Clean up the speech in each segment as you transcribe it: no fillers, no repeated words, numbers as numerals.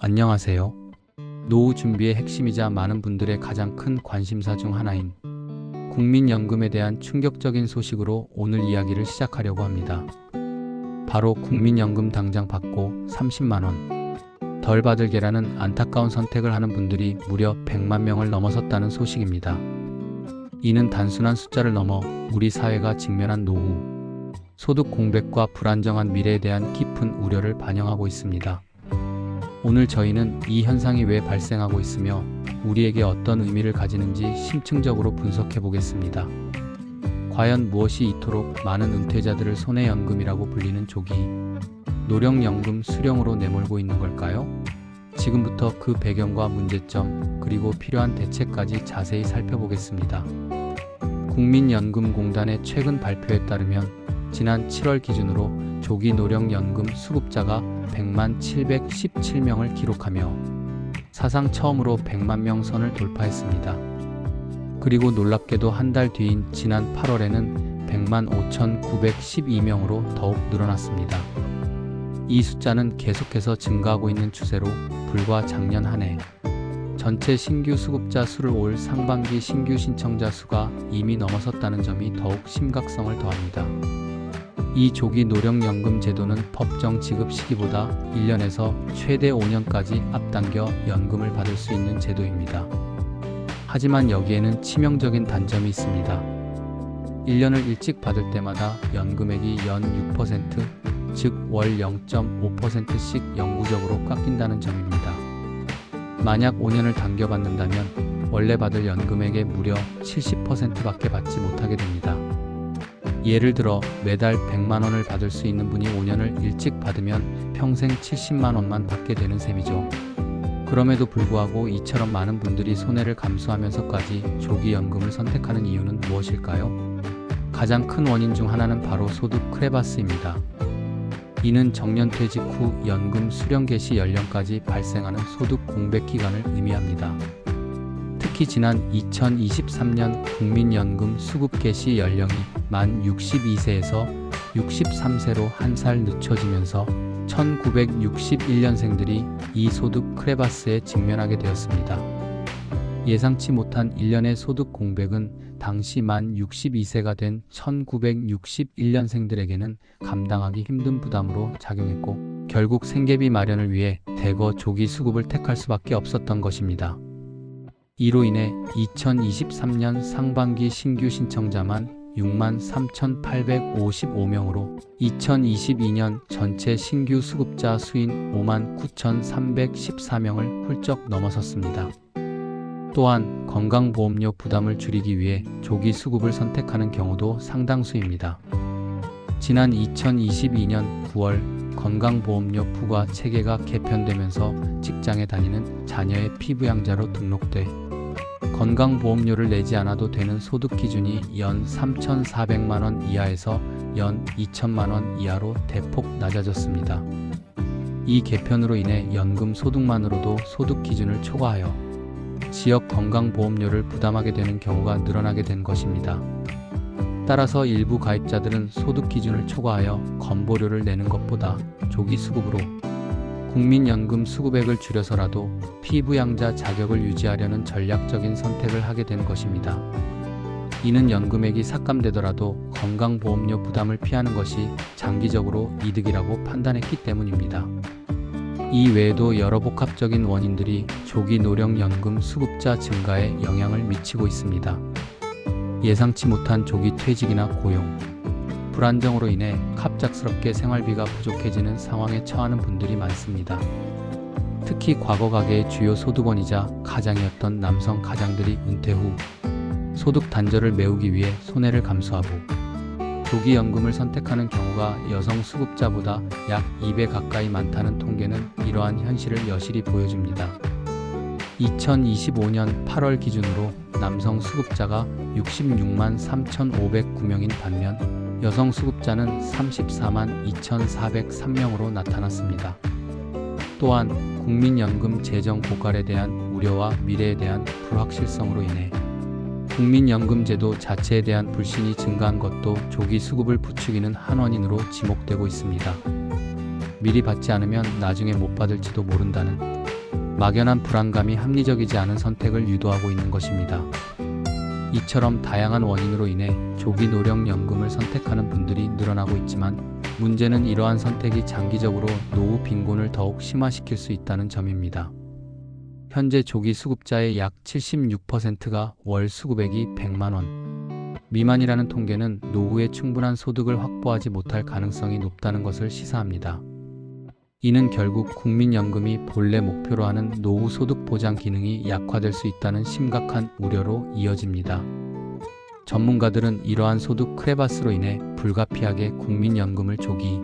안녕하세요. 노후 준비의 핵심이자 많은 분들의 가장 큰 관심사 중 하나인 국민연금에 대한 충격적인 소식으로 오늘 이야기를 시작하려고 합니다. 바로 국민연금 당장 받고 30만원 덜 받을 게라는 안타까운 선택을 하는 분들이 무려 100만 명을 넘어섰다는 소식입니다. 이는 단순한 숫자를 넘어 우리 사회가 직면한 노후, 소득 공백과 불안정한 미래에 대한 깊은 우려를 반영하고 있습니다. 오늘 저희는 이 현상이 왜 발생하고 있으며 우리에게 어떤 의미를 가지는지 심층적으로 분석해 보겠습니다. 과연 무엇이 이토록 많은 은퇴자들을 손해연금이라고 불리는 조기 노령연금 수령으로 내몰고 있는 걸까요? 지금부터 그 배경과 문제점, 그리고 필요한 대책까지 자세히 살펴보겠습니다. 국민연금공단의 최근 발표에 따르면 지난 7월 기준으로 조기 노령연금 수급자가 100만 717명을 기록하며 사상 처음으로 100만 명 선을 돌파했습니다. 그리고 놀랍게도 한 달 뒤인 지난 8월에는 100만 5,912명으로 더욱 늘어났습니다. 이 숫자는 계속해서 증가하고 있는 추세로 불과 작년 한 해 전체 신규 수급자 수를 올 상반기 신규 신청자 수가 이미 넘어섰다는 점이 더욱 심각성을 더합니다. 이 조기 노령연금 제도는 법정 지급 시기보다 1년에서 최대 5년까지 앞당겨 연금을 받을 수 있는 제도입니다. 하지만 여기에는 치명적인 단점이 있습니다. 1년을 일찍 받을 때마다 연금액이 연 6%, 즉 월 0.5%씩 영구적으로 깎인다는 점입니다. 만약 5년을 당겨받는다면 원래 받을 연금액의 무려 70%밖에 받지 못하게 됩니다. 예를 들어 매달 100만 원을 받을 수 있는 분이 5년을 일찍 받으면 평생 70만 원만 받게 되는 셈이죠. 그럼에도 불구하고 이처럼 많은 분들이 손해를 감수하면서까지 조기 연금을 선택하는 이유는 무엇일까요? 가장 큰 원인 중 하나는 바로 소득 크레바스입니다. 이는 정년퇴직 후 연금 수령 개시 연령까지 발생하는 소득 공백 기간을 의미합니다. 특히 지난 2023년 국민연금 수급 개시 연령이 만 62세에서 63세로 한 살 늦춰지면서 1961년생들이 이 소득 크레바스에 직면하게 되었습니다. 예상치 못한 1년의 소득 공백은 당시 만 62세가 된 1961년생들에게는 감당하기 힘든 부담으로 작용했고 결국 생계비 마련을 위해 대거 조기 수급을 택할 수밖에 없었던 것입니다. 이로 인해 2023년 상반기 신규 신청자만 6만 3,855명으로 2022년 전체 신규 수급자 수인 5만 9,314명을 훌쩍 넘어섰습니다. 또한 건강보험료 부담을 줄이기 위해 조기 수급을 선택하는 경우도 상당수입니다. 지난 2022년 9월 건강보험료 부과 체계가 개편되면서 직장에 다니는 자녀의 피부양자로 등록돼 건강보험료를 내지 않아도 되는 소득 기준이 연 3,400만 원 이하에서 연 2천만 원 이하로 대폭 낮아졌습니다. 이 개편으로 인해 연금 소득만으로도 소득 기준을 초과하여 지역 건강보험료를 부담하게 되는 경우가 늘어나게 된 것입니다. 따라서 일부 가입자들은 소득 기준을 초과하여 건보료를 내는 것보다 조기 수급으로 국민연금 수급액을 줄여서라도 피부양자 자격을 유지하려는 전략적인 선택을 하게 된 것입니다. 이는 연금액이 삭감되더라도 건강보험료 부담을 피하는 것이 장기적으로 이득이라고 판단했기 때문입니다. 이 외에도 여러 복합적인 원인들이 조기 노령연금 수급자 증가에 영향을 미치고 있습니다. 예상치 못한 조기 퇴직이나 고용, 불안정으로 인해 갑작스럽게 생활비가 부족해지는 상황에 처하는 분들이 많습니다. 특히 과거 가계의 주요 소득원이자 가장이었던 남성 가장들이 은퇴 후 소득 단절을 메우기 위해 손해를 감수하고 조기 연금을 선택하는 경우가 여성 수급자보다 약 2배 가까이 많다는 통계는 이러한 현실을 여실히 보여줍니다. 2025년 8월 기준으로 남성 수급자가 66만 3,509명인 반면 여성 수급자는 34만 2,403명으로 나타났습니다. 또한 국민연금 재정 고갈에 대한 우려와 미래에 대한 불확실성으로 인해 국민연금제도 자체에 대한 불신이 증가한 것도 조기 수급을 부추기는 한 원인으로 지목되고 있습니다. 미리 받지 않으면 나중에 못 받을지도 모른다는 막연한 불안감이 합리적이지 않은 선택을 유도하고 있는 것입니다. 이처럼 다양한 원인으로 인해 조기 노령연금을 선택하는 분들이 늘어나고 있지만 문제는 이러한 선택이 장기적으로 노후 빈곤을 더욱 심화시킬 수 있다는 점입니다. 현재 조기 수급자의 약 76%가 월 수급액이 100만 원 미만이라는 통계는 노후에 충분한 소득을 확보하지 못할 가능성이 높다는 것을 시사합니다. 이는 결국 국민연금이 본래 목표로 하는 노후 소득 보장 기능이 약화될 수 있다는 심각한 우려로 이어집니다. 전문가들은 이러한 소득 크레바스로 인해 불가피하게 국민연금을 조기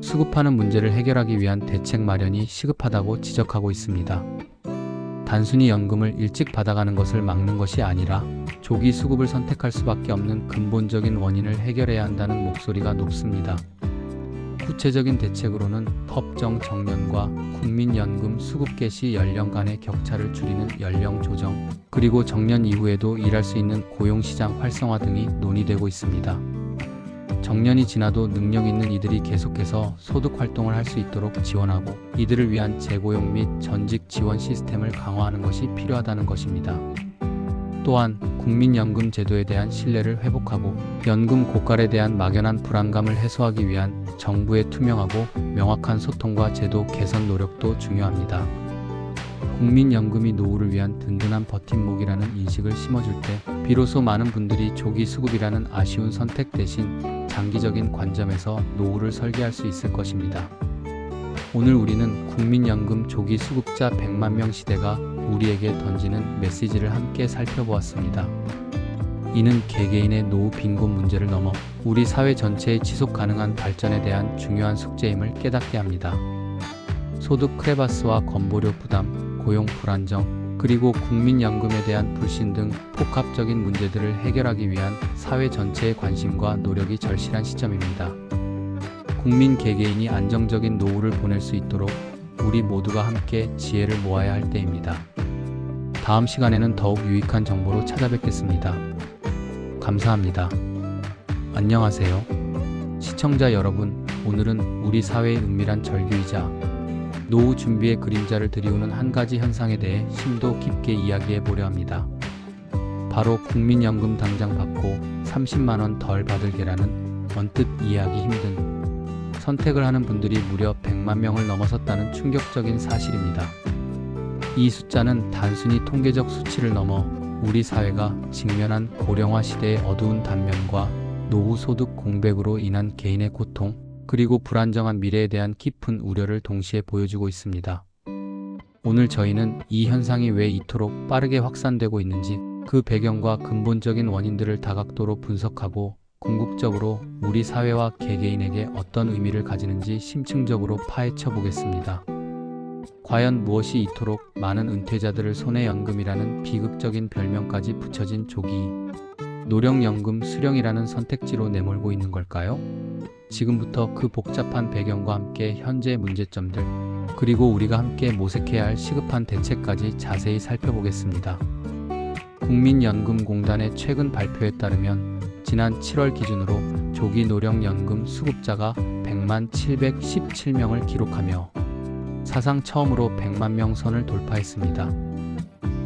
수급하는 문제를 해결하기 위한 대책 마련이 시급하다고 지적하고 있습니다. 단순히 연금을 일찍 받아가는 것을 막는 것이 아니라 조기 수급을 선택할 수밖에 없는 근본적인 원인을 해결해야 한다는 목소리가 높습니다. 구체적인 대책으로는 법정 정년과 국민연금 수급 개시 연령 간의 격차를 줄이는 연령 조정, 그리고 정년 이후에도 일할 수 있는 고용시장 활성화 등이 논의되고 있습니다. 정년이 지나도 능력 있는 이들이 계속해서 소득 활동을 할 수 있도록 지원하고 이들을 위한 재고용 및 전직 지원 시스템을 강화하는 것이 필요하다는 것입니다. 또한 국민연금 제도에 대한 신뢰를 회복하고 연금 고갈에 대한 막연한 불안감을 해소하기 위한 정부의 투명하고 명확한 소통과 제도 개선 노력도 중요합니다. 국민연금이 노후를 위한 든든한 버팀목이라는 인식을 심어줄 때 비로소 많은 분들이 조기 수급이라는 아쉬운 선택 대신 장기적인 관점에서 노후를 설계할 수 있을 것입니다. 오늘 우리는 국민연금 조기 수급자 100만 명 시대가 우리에게 던지는 메시지를 함께 살펴보았습니다. 이는 개개인의 노후 빈곤 문제를 넘어 우리 사회 전체의 지속 가능한 발전에 대한 중요한 숙제임을 깨닫게 합니다. 소득 크레바스와 건보료 부담, 고용 불안정, 그리고 국민연금에 대한 불신 등 복합적인 문제들을 해결하기 위한 사회 전체의 관심과 노력이 절실한 시점입니다. 국민 개개인이 안정적인 노후를 보낼 수 있도록 우리 모두가 함께 지혜를 모아야 할 때입니다. 다음 시간에는 더욱 유익한 정보로 찾아뵙겠습니다. 감사합니다. 안녕하세요. 시청자 여러분, 오늘은 우리 사회의 은밀한 절규이자 노후 준비의 그림자를 드리우는 한 가지 현상에 대해 심도 깊게 이야기해 보려 합니다. 바로 국민연금 당장 받고 30만 원 덜 받을 게라는 언뜻 이해하기 힘든 선택을 하는 분들이 무려 100만 명을 넘어섰다는 충격적인 사실입니다. 이 숫자는 단순히 통계적 수치를 넘어 우리 사회가 직면한 고령화 시대의 어두운 단면과 노후 소득 공백으로 인한 개인의 고통, 그리고 불안정한 미래에 대한 깊은 우려를 동시에 보여주고 있습니다. 오늘 저희는 이 현상이 왜 이토록 빠르게 확산되고 있는지, 그 배경과 근본적인 원인들을 다각도로 분석하고 궁극적으로 우리 사회와 개개인에게 어떤 의미를 가지는지 심층적으로 파헤쳐 보겠습니다. 과연 무엇이 이토록 많은 은퇴자들을 손에 연금이라는 비극적인 별명까지 붙여진 조기 노령연금 수령이라는 선택지로 내몰고 있는 걸까요? 지금부터 그 복잡한 배경과 함께 현재의 문제점들, 그리고 우리가 함께 모색해야 할 시급한 대책까지 자세히 살펴보겠습니다. 국민연금공단의 최근 발표에 따르면 지난 7월 기준으로 조기 노령연금 수급자가 100만 717명을 기록하며 사상 처음으로 100만 명 선을 돌파했습니다.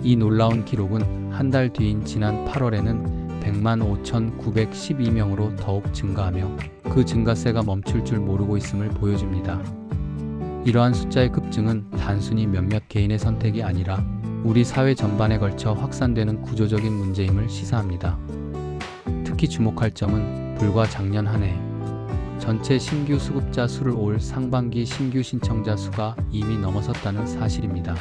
이 놀라운 기록은 한 달 뒤인 지난 8월에는 100만 5,912명으로 더욱 증가하며 그 증가세가 멈출 줄 모르고 있음을 보여줍니다. 이러한 숫자의 급증은 단순히 몇몇 개인의 선택이 아니라 우리 사회 전반에 걸쳐 확산되는 구조적인 문제임을 시사합니다. 특히 주목할 점은 불과 작년 한 해 전체 신규 수급자 수를 올 상반기 신규 신청자 수가 이미 넘어섰다는 사실입니다.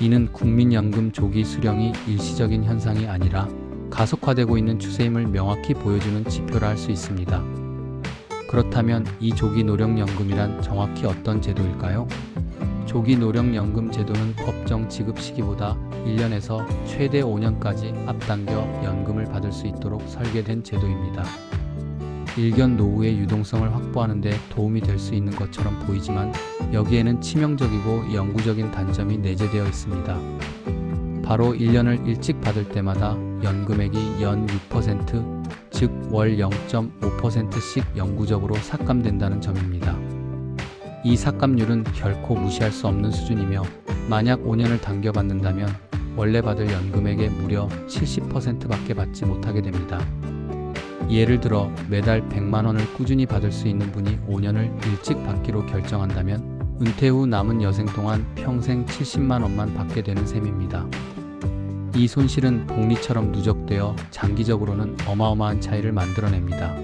이는 국민연금 조기 수령이 일시적인 현상이 아니라 가속화되고 있는 추세임을 명확히 보여주는 지표라 할 수 있습니다. 그렇다면 이 조기 노령연금이란 정확히 어떤 제도일까요? 조기 노령연금 제도는 법정 지급 시기보다 1년에서 최대 5년까지 앞당겨 연금을 받을 수 있도록 설계된 제도입니다. 일견 노후의 유동성을 확보하는 데 도움이 될 수 있는 것처럼 보이지만 여기에는 치명적이고 영구적인 단점이 내재되어 있습니다. 바로 1년을 일찍 받을 때마다 연금액이 연 6%, 즉 월 0.5%씩 영구적으로 삭감된다는 점입니다. 이 삭감률은 결코 무시할 수 없는 수준이며 만약 5년을 당겨받는다면 원래 받을 연금액의 무려 70%밖에 받지 못하게 됩니다. 예를 들어 매달 100만 원을 꾸준히 받을 수 있는 분이 5년을 일찍 받기로 결정한다면 은퇴 후 남은 여생 동안 평생 70만 원만 받게 되는 셈입니다. 이 손실은 복리처럼 누적되어 장기적으로는 어마어마한 차이를 만들어냅니다.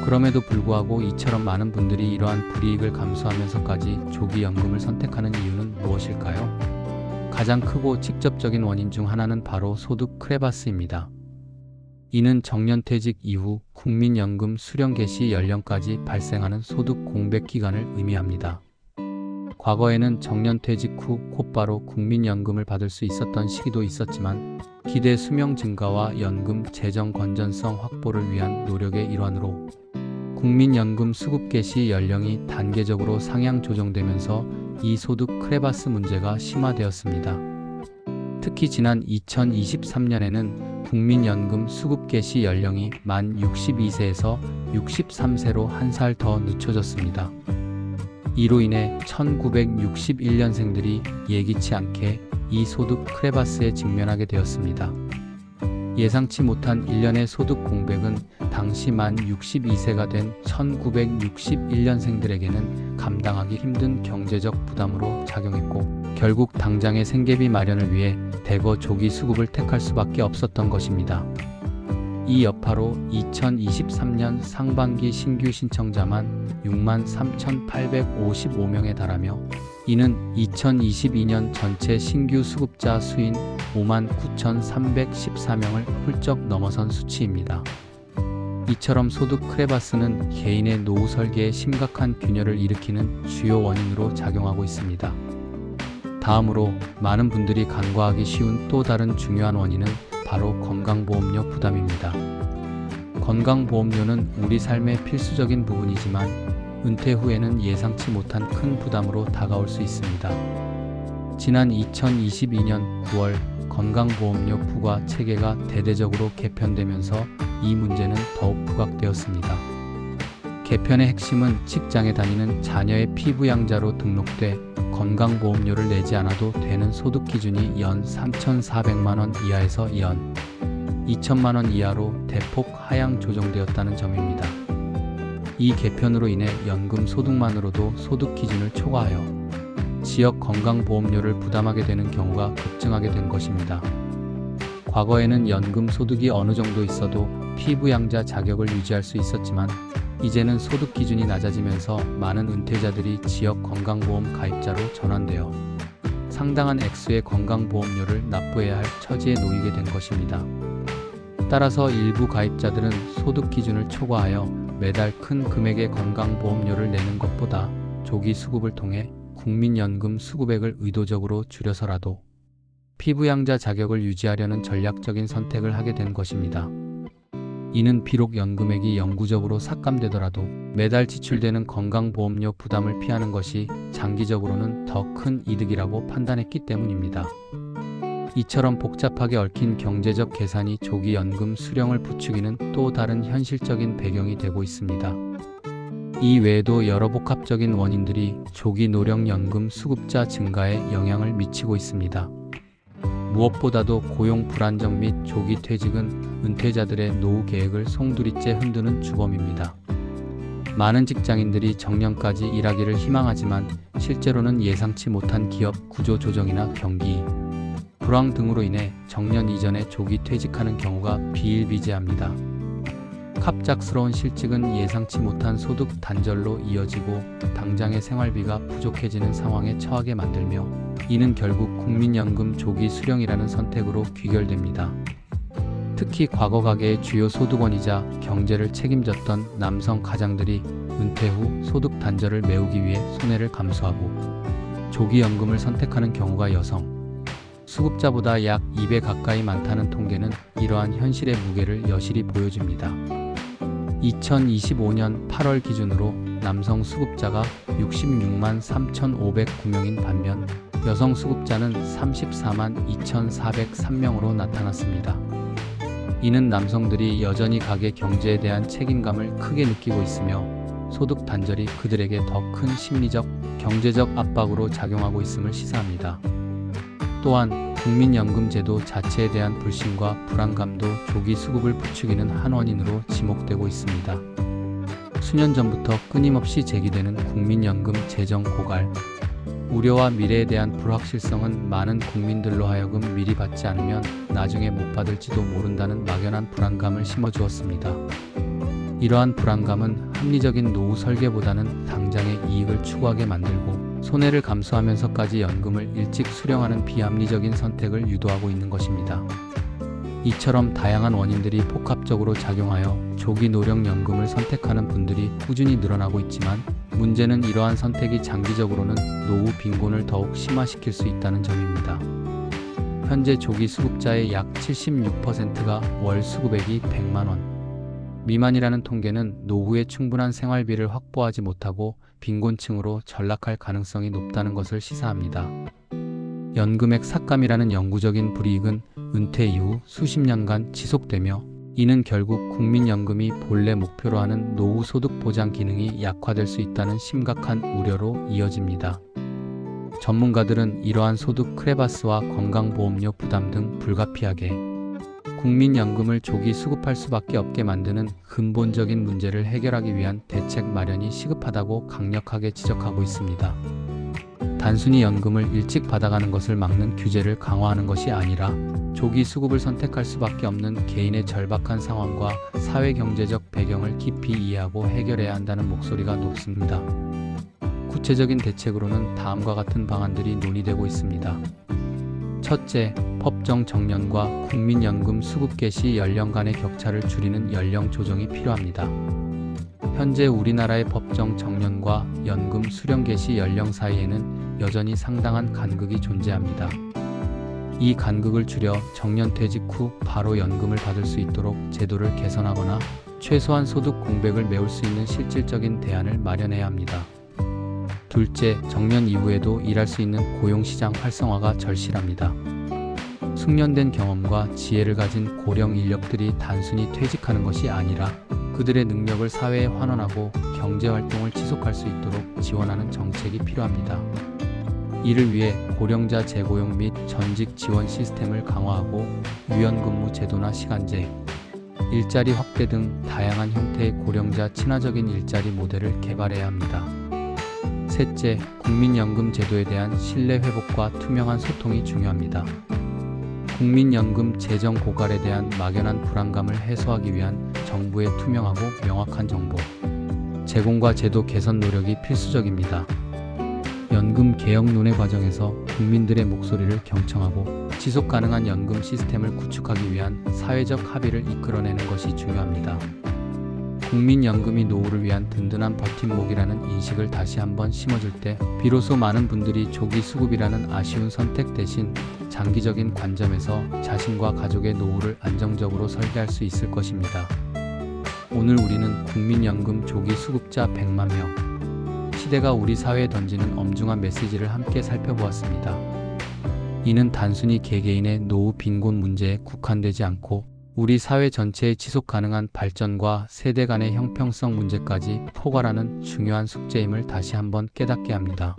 그럼에도 불구하고 이처럼 많은 분들이 이러한 불이익을 감수하면서까지 조기연금을 선택하는 이유는 무엇일까요? 가장 크고 직접적인 원인 중 하나는 바로 소득 크레바스입니다. 이는 정년퇴직 이후 국민연금 수령 개시 연령까지 발생하는 소득 공백 기간을 의미합니다. 과거에는 정년퇴직 후 곧바로 국민연금을 받을 수 있었던 시기도 있었지만 기대 수명 증가와 연금 재정 건전성 확보를 위한 노력의 일환으로 국민연금 수급 개시 연령이 단계적으로 상향 조정되면서 이 소득 크레바스 문제가 심화되었습니다. 특히 지난 2023년에는 국민연금 수급 개시 연령이 만 62세에서 63세로 한 살 더 늦춰졌습니다. 이로 인해 1961년생들이 예기치 않게 이 소득 크레바스에 직면하게 되었습니다. 예상치 못한 일련의 소득 공백은 당시 만 62세가 된 1961년생들에게는 감당하기 힘든 경제적 부담으로 작용했고 결국 당장의 생계비 마련을 위해 대거 조기 수급을 택할 수밖에 없었던 것입니다. 이 여파로 2023년 상반기 신규 신청자만 63,855명에 달하며 이는 2022년 전체 신규 수급자 수인 59,314명을 훌쩍 넘어선 수치입니다. 이처럼 소득 크레바스는 개인의 노후 설계에 심각한 균열을 일으키는 주요 원인으로 작용하고 있습니다. 다음으로 많은 분들이 간과하기 쉬운 또 다른 중요한 원인은 바로 건강보험료 부담입니다. 건강보험료는 우리 삶의 필수적인 부분이지만 은퇴 후에는 예상치 못한 큰 부담으로 다가올 수 있습니다. 지난 2022년 9월 건강보험료 부과 체계가 대대적으로 개편되면서 이 문제는 더욱 부각되었습니다. 개편의 핵심은 직장에 다니는 자녀의 피부양자로 등록돼 건강보험료를 내지 않아도 되는 소득 기준이 연 3,400만 원 이하에서 연 2천만 원 이하로 대폭 하향 조정되었다는 점입니다. 이 개편으로 인해 연금 소득만으로도 소득 기준을 초과하여 지역 건강보험료를 부담하게 되는 경우가 급증하게 된 것입니다. 과거에는 연금 소득이 어느 정도 있어도 피부양자 자격을 유지할 수 있었지만 이제는 소득 기준이 낮아지면서 많은 은퇴자들이 지역 건강보험 가입자로 전환되어 상당한 액수의 건강보험료를 납부해야 할 처지에 놓이게 된 것입니다. 따라서 일부 가입자들은 소득 기준을 초과하여 매달 큰 금액의 건강보험료를 내는 것보다 조기 수급을 통해 국민연금 수급액을 의도적으로 줄여서라도 피부양자 자격을 유지하려는 전략적인 선택을 하게 된 것입니다. 이는 비록 연금액이 영구적으로 삭감되더라도 매달 지출되는 건강보험료 부담을 피하는 것이 장기적으로는 더 큰 이득이라고 판단했기 때문입니다. 이처럼 복잡하게 얽힌 경제적 계산이 조기 연금 수령을 부추기는 또 다른 현실적인 배경이 되고 있습니다. 이 외에도 여러 복합적인 원인들이 조기 노령연금 수급자 증가에 영향을 미치고 있습니다. 무엇보다도 고용 불안정 및 조기 퇴직은 은퇴자들의 노후 계획을 송두리째 흔드는 주범입니다. 많은 직장인들이 정년까지 일하기를 희망하지만 실제로는 예상치 못한 기업 구조 조정이나 경기 불황 등으로 인해 정년 이전에 조기 퇴직하는 경우가 비일비재합니다. 갑작스러운 실직은 예상치 못한 소득 단절로 이어지고 당장의 생활비가 부족해지는 상황에 처하게 만들며 이는 결국 국민연금 조기 수령이라는 선택으로 귀결됩니다. 특히 과거 가계의 주요 소득원이자 경제를 책임졌던 남성 가장들이 은퇴 후 소득 단절을 메우기 위해 손해를 감수하고 조기 연금을 선택하는 경우가 여성 수급자보다 약 2배 가까이 많다는 통계는 이러한 현실의 무게를 여실히 보여줍니다. 2025년 8월 기준으로 남성 수급자가 66만 3,509명인 반면 여성 수급자는 34만 2,403명으로 나타났습니다. 이는 남성들이 여전히 가계 경제에 대한 책임감을 크게 느끼고 있으며 소득 단절이 그들에게 더 큰 심리적 경제적 압박으로 작용하고 있음을 시사합니다. 또한 국민연금제도 자체에 대한 불신과 불안감도 조기 수급을 부추기는 한 원인으로 지목되고 있습니다. 수년 전부터 끊임없이 제기되는 국민연금 재정 고갈, 우려와 미래에 대한 불확실성은 많은 국민들로 하여금 미리 받지 않으면 나중에 못 받을지도 모른다는 막연한 불안감을 심어주었습니다. 이러한 불안감은 합리적인 노후 설계보다는 당장의 이익을 추구하게 만들고 손해를 감수하면서까지 연금을 일찍 수령하는 비합리적인 선택을 유도하고 있는 것입니다. 이처럼 다양한 원인들이 복합적으로 작용하여 조기 노령연금을 선택하는 분들이 꾸준히 늘어나고 있지만 문제는 이러한 선택이 장기적으로는 노후 빈곤을 더욱 심화시킬 수 있다는 점입니다. 현재 조기 수급자의 약 76%가 월 수급액이 100만 원 미만이라는 통계는 노후에 충분한 생활비를 확보하지 못하고 빈곤층으로 전락할 가능성이 높다는 것을 시사합니다. 연금액 삭감이라는 영구적인 불이익은 은퇴 이후 수십 년간 지속되며 이는 결국 국민연금이 본래 목표로 하는 노후 소득 보장 기능이 약화될 수 있다는 심각한 우려로 이어집니다. 전문가들은 이러한 소득 크레바스와 건강보험료 부담 등 불가피하게 국민연금을 조기 수급할 수밖에 없게 만드는 근본적인 문제를 해결하기 위한 대책 마련이 시급하다고 강력하게 지적하고 있습니다. 단순히 연금을 일찍 받아가는 것을 막는 규제를 강화하는 것이 아니라 조기 수급을 선택할 수밖에 없는 개인의 절박한 상황과 사회경제적 배경을 깊이 이해하고 해결해야 한다는 목소리가 높습니다. 구체적인 대책으로는 다음과 같은 방안들이 논의되고 있습니다. 첫째, 법정 정년과 국민연금 수급 개시 연령 간의 격차를 줄이는 연령 조정이 필요합니다. 현재 우리나라의 법정 정년과 연금 수령 개시 연령 사이에는 여전히 상당한 간극이 존재합니다. 이 간극을 줄여 정년 퇴직 후 바로 연금을 받을 수 있도록 제도를 개선하거나 최소한 소득 공백을 메울 수 있는 실질적인 대안을 마련해야 합니다. 둘째, 정년 이후에도 일할 수 있는 고용시장 활성화가 절실합니다. 숙련된 경험과 지혜를 가진 고령 인력들이 단순히 퇴직하는 것이 아니라 그들의 능력을 사회에 환원하고 경제활동을 지속할 수 있도록 지원하는 정책이 필요합니다. 이를 위해 고령자 재고용 및 전직 지원 시스템을 강화하고 유연근무 제도나 시간제, 일자리 확대 등 다양한 형태의 고령자 친화적인 일자리 모델을 개발해야 합니다. 셋째, 국민연금 제도에 대한 신뢰 회복과 투명한 소통이 중요합니다. 국민연금 재정 고갈에 대한 막연한 불안감을 해소하기 위한 정부의 투명하고 명확한 정보 제공과 제도 개선 노력이 필수적입니다. 연금 개혁 논의 과정에서 국민들의 목소리를 경청하고 지속 가능한 연금 시스템을 구축하기 위한 사회적 합의를 이끌어내는 것이 중요합니다. 국민연금이 노후를 위한 든든한 버팀목이라는 인식을 다시 한번 심어줄 때 비로소 많은 분들이 조기 수급이라는 아쉬운 선택 대신 장기적인 관점에서 자신과 가족의 노후를 안정적으로 설계할 수 있을 것입니다. 오늘 우리는 국민연금 조기 수급자 100만 명, 시대가 우리 사회에 던지는 엄중한 메시지를 함께 살펴보았습니다. 이는 단순히 개개인의 노후 빈곤 문제에 국한되지 않고 우리 사회 전체의 지속 가능한 발전과 세대 간의 형평성 문제까지 포괄하는 중요한 숙제임을 다시 한번 깨닫게 합니다.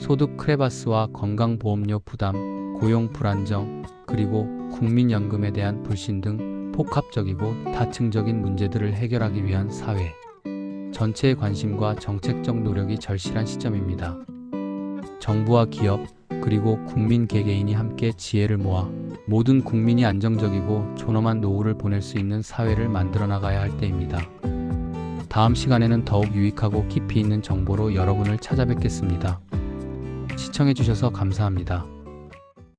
소득 크레바스와 건강보험료 부담, 고용 불안정, 그리고 국민연금에 대한 불신 등 복합적이고 다층적인 문제들을 해결하기 위한 사회 전체의 관심과 정책적 노력이 절실한 시점입니다. 정부와 기업, 그리고 국민 개개인이 함께 지혜를 모아 모든 국민이 안정적이고 존엄한 노후를 보낼 수 있는 사회를 만들어 나가야 할 때입니다. 다음 시간에는 더욱 유익하고 깊이 있는 정보로 여러분을 찾아뵙겠습니다. 시청해주셔서 감사합니다.